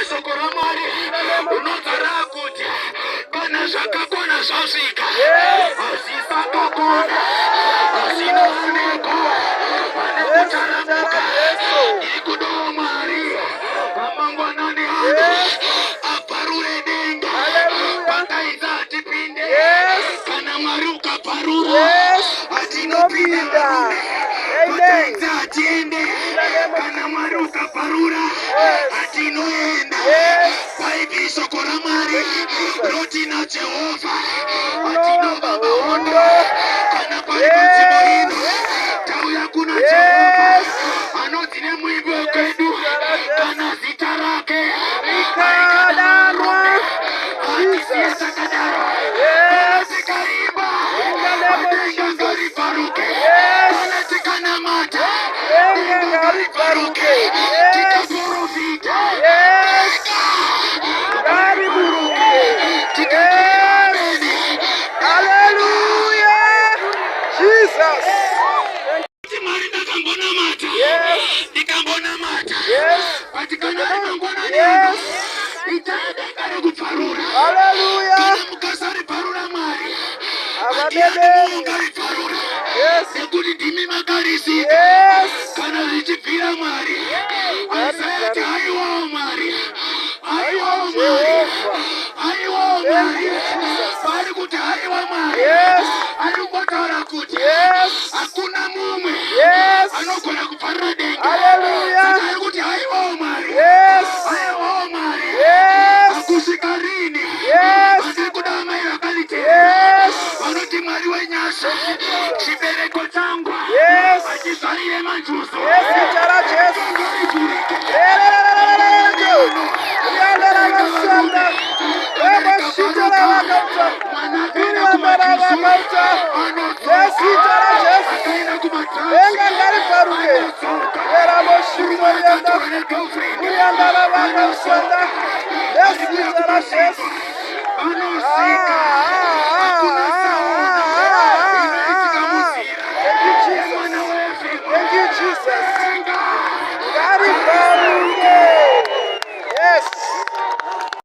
sokoramari unogara kuti kana zvakakona zvasvika azvisakakona zvinoonekwa pane kutaramuka iri kudawo Mwari amangwanani aparure denga pakaita atipinde kana Mwari ukaparura atinopinda pakaita atiende kana Mwari ukaparura atinoenda paipi shoko raMwari roti naJehovha atinobaba hondo kana pari panzvimbo ino tauya kuna Jehovha anoti nemuimbi wekwedu kana zita rake rikadanwa atisiye takadaro kana tikaimba denga ngariparuke kana tikanamata denga ngariparuke tikaprofita ngariburuke tikaameni. Hallelujah, Jesus. Mwari ndakambona mata ndikambona mata patikana rimangwana nyangu itaendenga rekuparura kana mukasari parura Mwari atiyanemunga riparura nekuti ndimi makarisika kana richibvira Mwari aisati haiwawo Mwari haiwawo Mwari haiwawo Mwari pari kuti haiwa Mwari ari kungotaura kuti hakuna mumwe anogona kuparura denga saka ari kuti haiwawo Mwari haiwawo Mwari hakusvika rini vasiri kuda mai vakalitera vanoti Mwari wenyasha chibereko changu vachizvarire manjuso Yes,